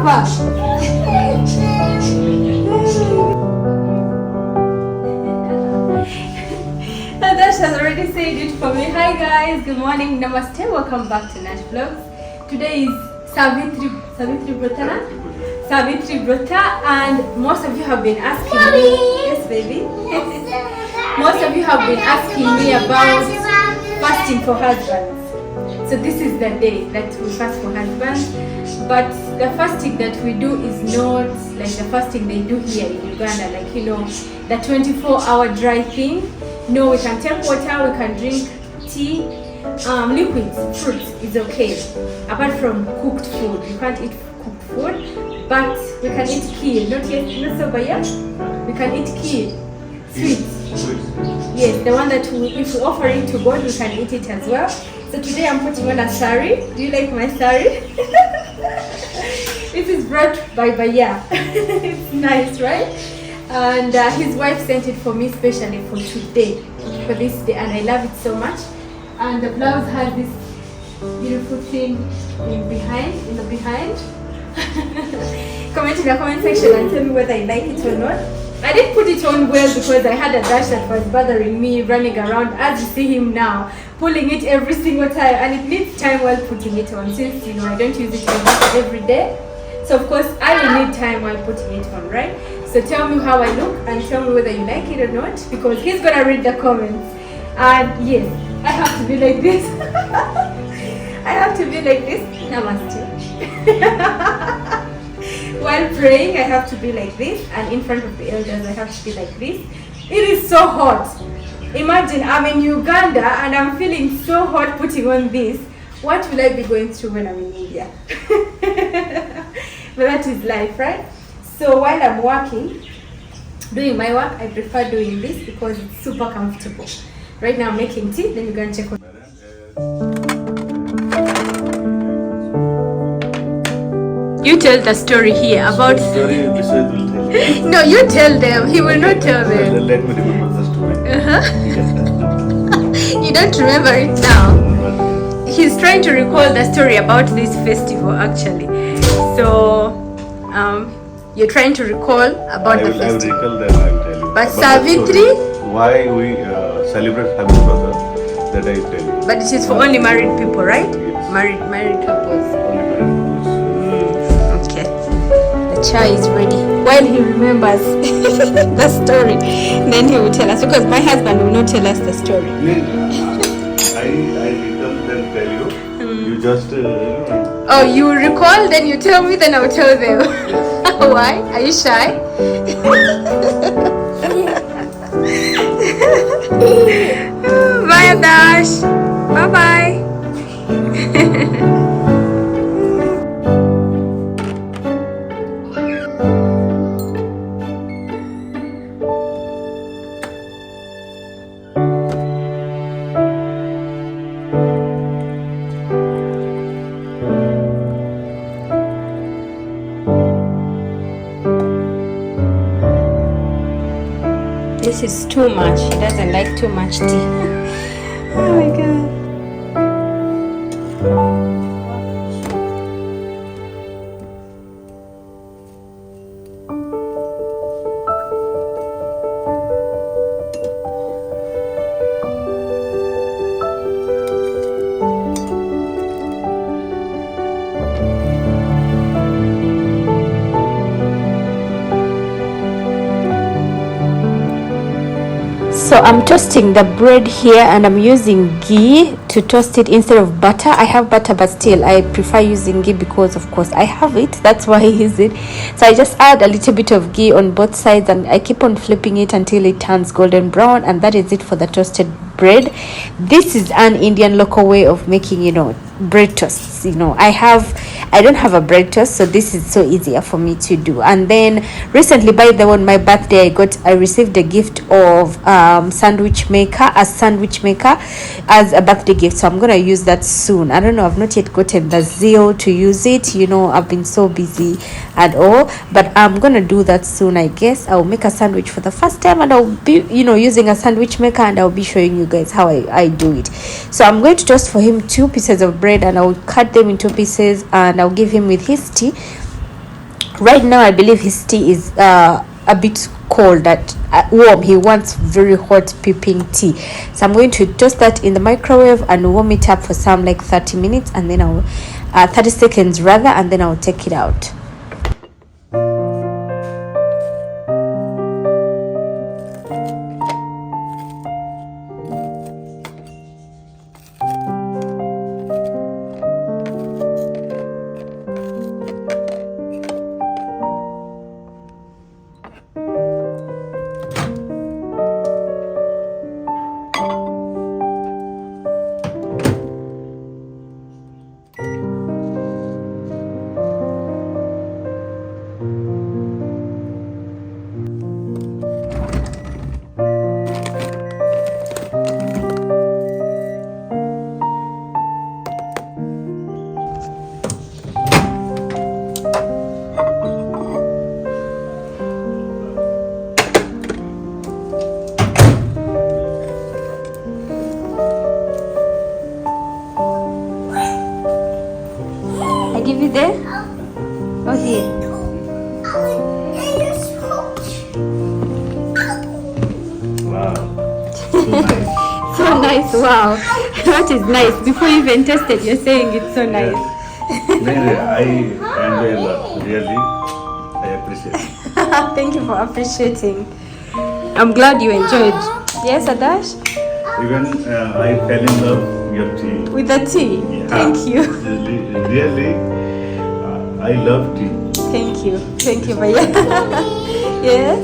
Papa. Nadash has already said it for me. Hi guys, good morning, namaste, welcome back to Nash Vlogs. Today is Savitri Brata, and most of you have been asking me. Yes, baby. Most of you have been asking me about fasting for husbands. So this is the day that we fast for husbands. But the fasting that we do is not like the fasting they do here in Uganda, like the 24-hour dry thing. No, we can take water, we can drink tea, liquids, fruits is okay. Apart from cooked food, you can't eat cooked food, but we can eat kheer. Not sober yet. We can eat kheer, sweets. Yes, the one that if we offer it to God, we can eat it as well. So today I'm putting on a saree. Do you like my saree? This is brought by Baya. It's nice, right? And his wife sent it for me especially for today, for this day, and I love it so much. And the blouse has this beautiful thing in the behind. Comment in the comment section and tell me whether I like it or not. I didn't put it on well because I had a dash that was bothering me running around, as you see him now, pulling it every single time, and it needs time while putting it on, since I don't use it every day. So of course I will need time while putting it on, right? So tell me how I look and tell me whether you like it or not, because he's gonna read the comments. And yes, I have to be like this. I have to be like this. Namaste. While praying, I have to be like this, and in front of the elders, I have to be like this. It is so hot. Imagine I'm in Uganda and I'm feeling so hot putting on this. What will I be going through when I'm in India? But that is life, right? So while I'm working, doing my work, I prefer doing this because it's super comfortable. Right now I'm making tea, then we're going to check on. You tell the story here about... Story this way will tell. No, you tell them. He will not tell them. Let me remember the story. You don't remember it now. He's trying to recall the story about this festival actually. So, you're trying to recall about the festival. I will recall that, I will tell you. But Savitri? Why we celebrate Happy Brother, that I tell you. But it is for only married people, right? Yes. Married couples. Only married couples. Okay. The chai is ready. While he remembers the story, then he will tell us, because my husband will not tell us the story. I recall then tell you. You just Oh, you recall, then you tell me, then I'll tell them. Why? Are you shy? Bye, Dash. Bye-bye. This is too much. He doesn't like too much tea. Oh my god. So I'm toasting the bread here, and I'm using ghee to toast it instead of butter. I have butter, but still I prefer using ghee because of course I have it. That's why I use it. So I just add a little bit of ghee on both sides, and I keep on flipping it until it turns golden brown, and that is it for the toasted bread. This is an Indian local way of making, bread toasts. I don't have a bread toast, so this is so easier for me to do. And then recently, by the way, on my birthday, I received a gift of sandwich maker as a birthday gift, so I'm gonna use that soon. I don't know, I've not yet gotten the zeal to use it. I've been so busy and all, but I'm gonna do that soon. I guess I'll make a sandwich for the first time, and I'll be using a sandwich maker, and I'll be showing you guys how I do it. So I'm going to toast for him 2 pieces of bread, and I'll cut them into pieces, and I'll give him with his tea. Right now I believe his tea is a bit cold, that warm. He wants very hot peeping tea, so I'm going to toast that in the microwave and warm it up for some like 30 minutes, and then I'll 30 seconds rather, and then I'll take it out. I give you there? Oh, here. Wow. So nice. So nice, wow. What is nice? Before you even tasted, you're saying it's so nice. I enjoy a lot. Really, I appreciate it. Thank you for appreciating. I'm glad you enjoyed. Yes, Adash? Even I fell in love with your tea. With the tea? Yeah. Thank you. Really, I love tea. Thank you. Thank you, Maya. Yes?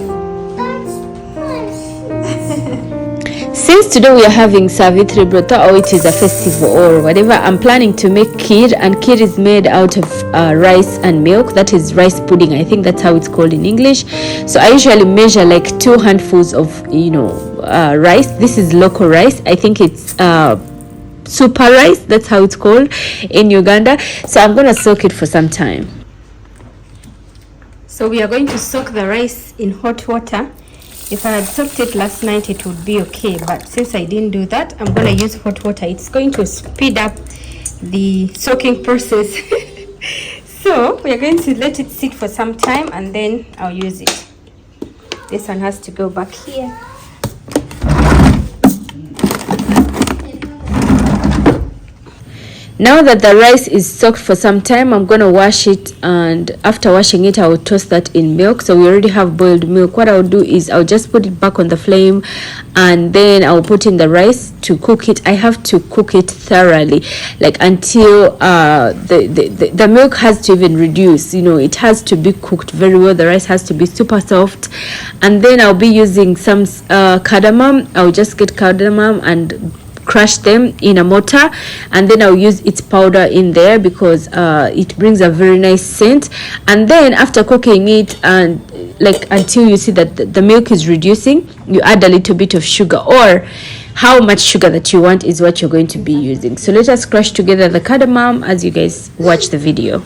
Since today we are having Savitri Brata, or it is a festival or whatever, I'm planning to make kheer, and kheer is made out of rice and milk. That is rice pudding, I think that's how it's called in English. So I usually measure like 2 handfuls of rice. This is local rice. I think it's super rice, that's how it's called in Uganda. So I'm gonna soak it for some time. So we are going to soak the rice in hot water. If I had soaked it last night, it would be okay. But since I didn't do that, I'm going to use hot water. It's going to speed up the soaking process. So we are going to let it sit for some time, and then I'll use it. This one has to go back here. Now that the rice is soaked for some time, I'm going to wash it, and after washing it I will toast that in milk. So we already have boiled milk. What I'll do is I'll just put it back on the flame, and then I'll put in the rice to cook it. I have to cook it thoroughly, like until the milk has to even reduce. It has to be cooked very well. The rice has to be super soft. And then I'll be using some cardamom. I'll just get cardamom and crush them in a mortar, and then I'll use its powder in there because it brings a very nice scent. And then after cooking it, and like until you see that the milk is reducing, you add a little bit of sugar, or how much sugar that you want is what you're going to be using. So let us crush together the cardamom as you guys watch the video.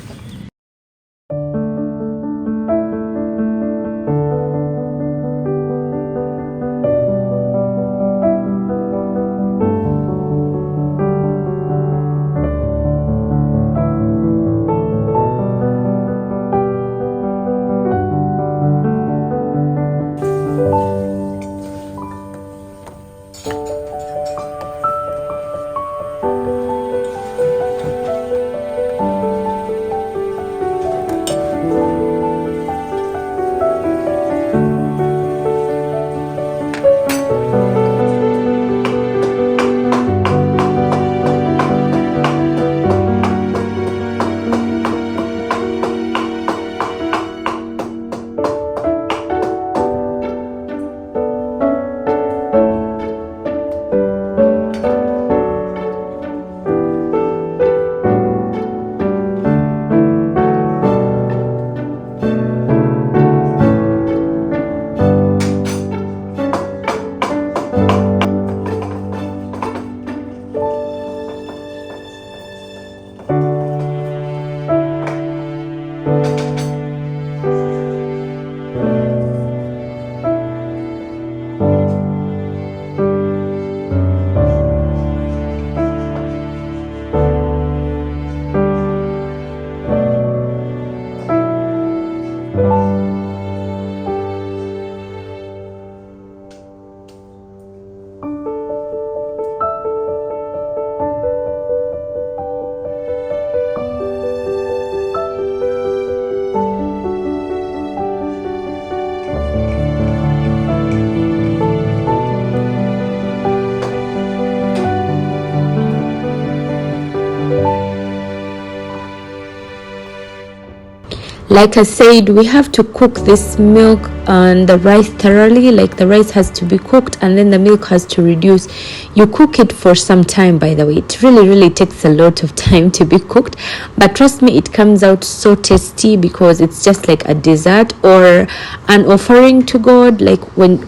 Like I said, we have to cook this milk and the rice thoroughly. Like the rice has to be cooked and then the milk has to reduce. You cook it for some time, by the way. It really takes a lot of time to be cooked, but trust me, it comes out so tasty because it's just like a dessert or an offering to God. Like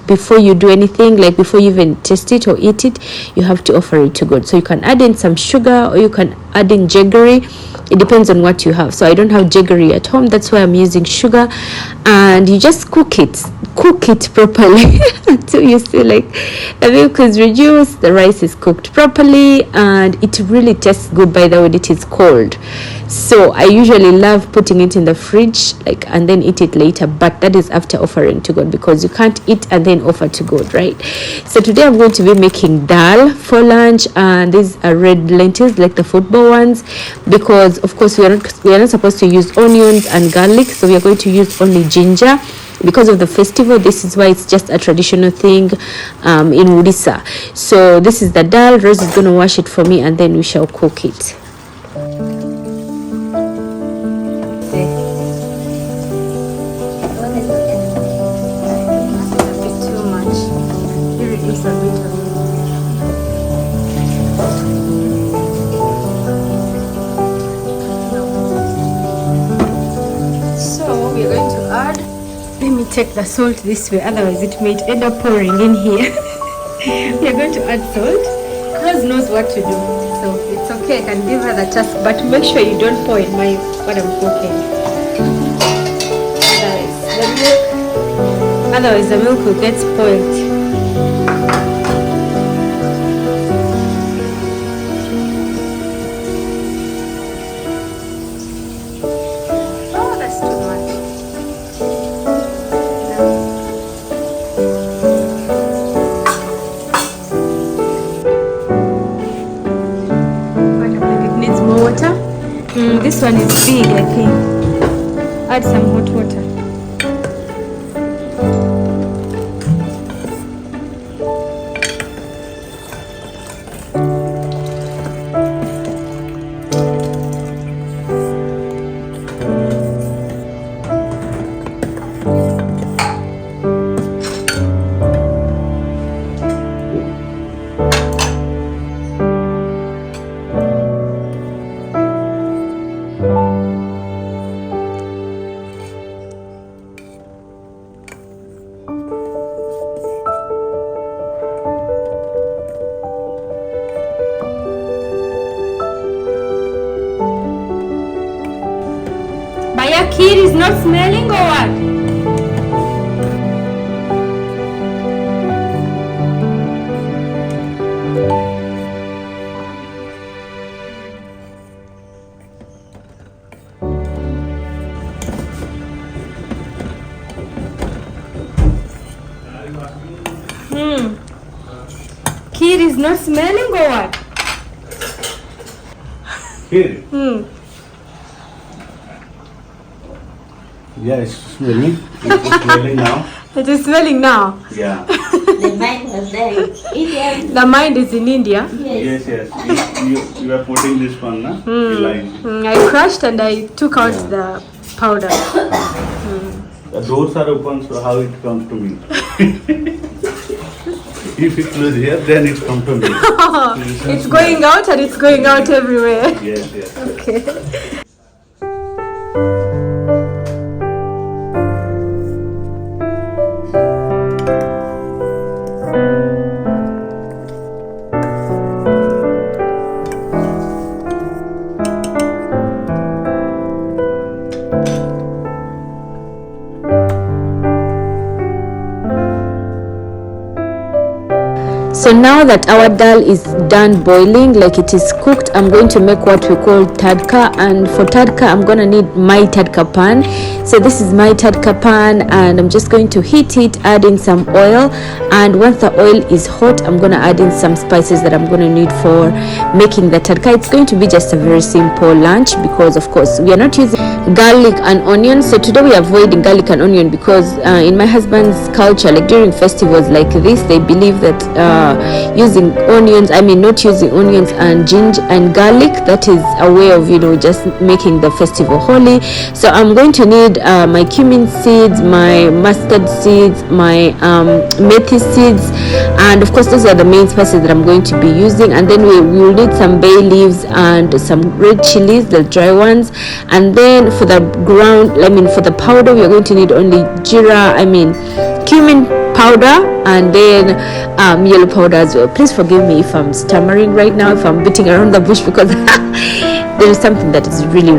before you do anything, like before you even taste it or eat it, you have to offer it to God. So you can add in some sugar or you can add in jaggery. It depends on what you have. So I don't have jaggery at home, that's why I'm using sugar. And you just cook it properly until you see like the milk is reduced, the rice is cooked properly, and it really tastes good, by the way, it is cold. So I usually love putting it in the fridge, like, and then eat it later, but that is after offering to God, because you can't eat and then offer to God, right? So today I'm going to be making dal for lunch, and these are red lentils, like the football ones, because of course we are not supposed to use onions and garlic, so we are going to use only ginger because of the festival. This is why it's just a traditional thing in Udisa. So this is the dal. Rose is going to wash it for me and then we shall cook it. Take the salt this way, otherwise it might end up pouring in here. We are going to add salt. Rose knows what to do, so it's okay, I can give her the task, but make sure you don't pour in what I'm cooking. Otherwise the milk will get spoiled. This one is big, I think. Add some hot water. Kid is not smelling or what? Kid is not smelling or what? Kid? Yeah, it's smelling. It's smelling now. It is smelling now. Yeah. The mind was there in India. The mind is in India. Yes. You are putting this one, na? I crushed and I took out the powder. The doors are open, so how it comes to me? If it close here, then it comes to me. It's going out and it's going out everywhere. Yes. Okay. So now that our dal is done boiling, like it is cooked, I'm going to make what we call tadka. And for tadka, I'm gonna need my tadka pan. So this is my tadka pan, and I'm just going to heat it, adding some oil. And once the oil is hot, I'm gonna add in some spices that I'm gonna need for making the tadka. It's going to be just a very simple lunch because of course we are not using garlic and onion. So today we are avoiding garlic and onion because in my husband's culture, like during festivals like this, they believe that using onions, not using onions and ginger and garlic, that is a way of just making the festival holy. So I'm going to need my cumin seeds, my mustard seeds, my methi seeds, and of course those are the main spices that I'm going to be using. And then we will need some bay leaves and some red chilies, the dry ones. And then for the for the powder, we are going to need only cumin powder, and then yellow powder as well. Please forgive me if I'm stammering right now, if I'm beating around the bush, because there is something that is really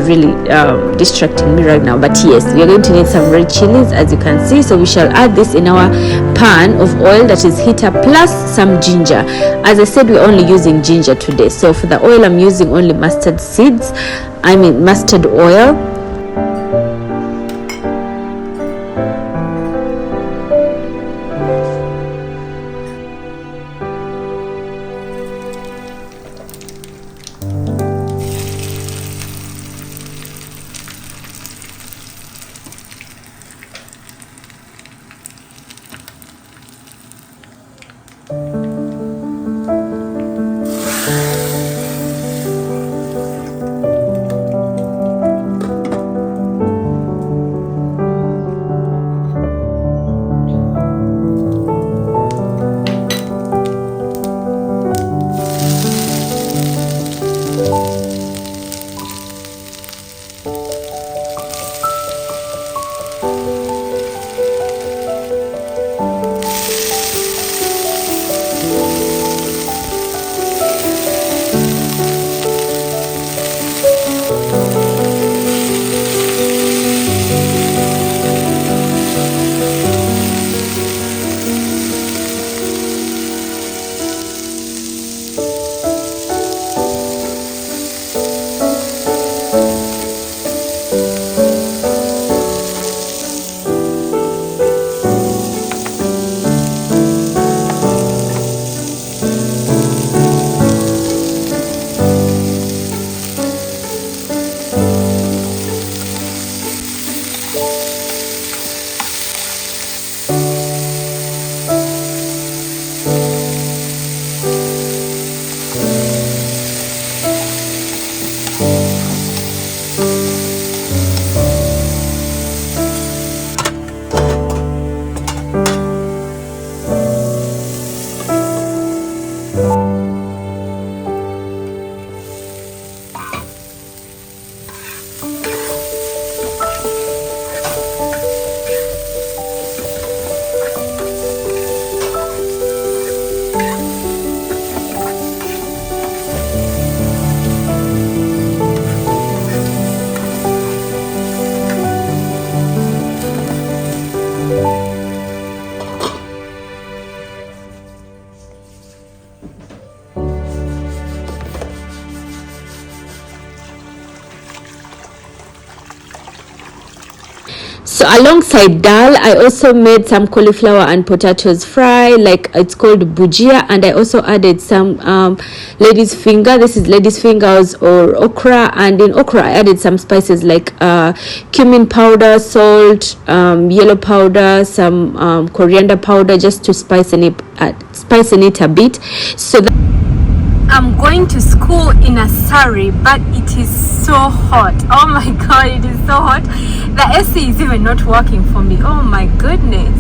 distracting me right now. But yes, we are going to need some red chilies, as you can see. So we shall add this in our pan of oil that is heated, plus some ginger. As I said, we're only using ginger today. So for the oil, I'm using only mustard oil. So alongside dal, I also made some cauliflower and potatoes fry, like it's called bujia, and I also added some lady's finger. This is lady's fingers or okra, and in okra I added some spices like cumin powder, salt, yellow powder, some coriander powder, just to spice it a bit. So I'm going to school in a Saree, but it is so hot. Oh my god, it is so hot. The AC is even not working for me. Oh my goodness.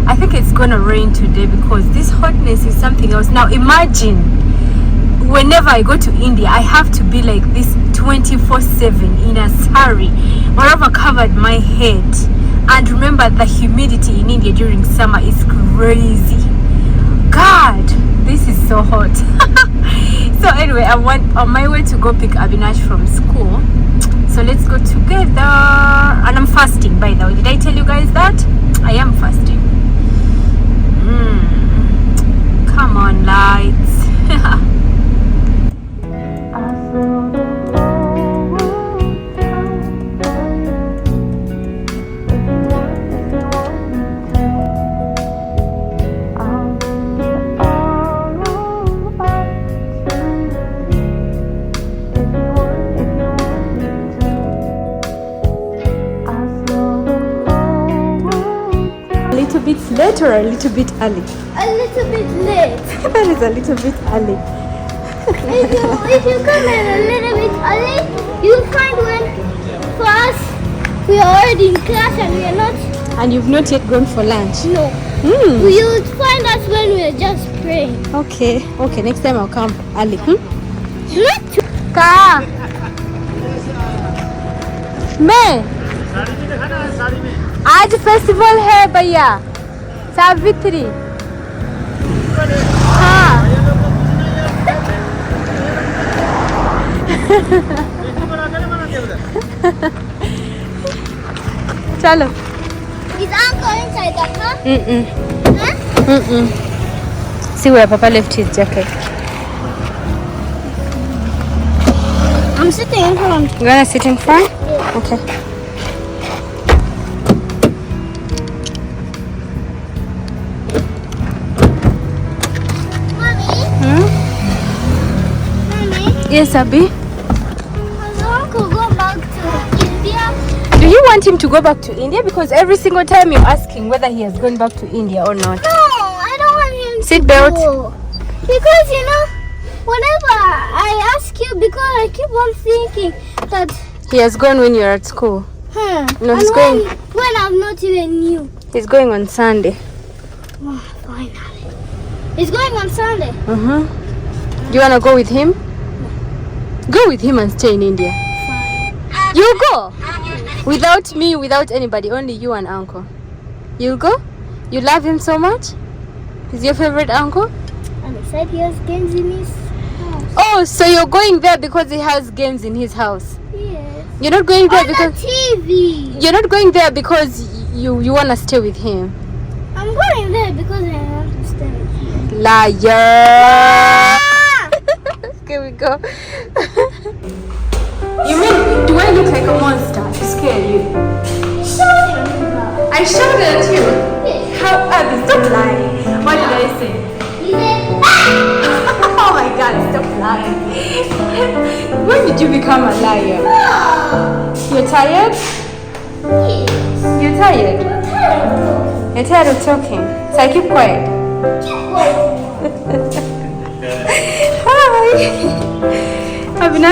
I think it's gonna rain today because this hotness is something else. Now imagine, whenever I go to India, I have to be like this 24/7 in a Saree, wherever covered my head. And remember, the humidity in India during summer is crazy. God, this is so hot. So anyway, I went on my way to go pick Avinash from school. So let's go together. And I'm fasting, by the way. Did I tell you guys that? I am fasting. Come on, lights. A little bit late or a little bit early? A little bit late. That is a little bit early. If you come in a little bit early, you'll find when for us we are already in class and we are not. And you've not yet gone for lunch? No. Mm. You'll find us when we are just praying. Okay, next time I'll come early. Not too. Ka. मैं आज festival है भैया सावित्री हाँ चलो Is uncle inside the car? See where Papa left his jacket. I'm sitting in front. You wanna sit in front? Okay. Mommy, Yes, Abby. does uncle go back to India? Do you want him to go back to India? Because every single time you're asking whether he has gone back to India or not. No, I don't want him to Seatbelt. go. Because whenever I ask you, because I keep on thinking that He has gone when you're at school. No, and he's going. when I'm not even new. He's going on Sunday. Oh, finally. He's going on Sunday. Do you wanna go with him? Go with him and stay in India. You go without me, without anybody, only you and uncle. You'll go? You love him so much? He's your favorite uncle? And he said he has games in his house. Oh, so you're going there because he has games in his house. Yes. You're not going there On because the TV. you're not going there because you wanna stay with him. I'm going there because I want to stay with you. Liar! Here we go. You mean, do I look like a monster to scare you? I shouted at you. How? Stop lying. What did I say? He said, Oh my God, stop lying. When did you become a liar? You're tired? yes. You're tired? You're tired of talking. So I keep quiet. Hi. Have a nice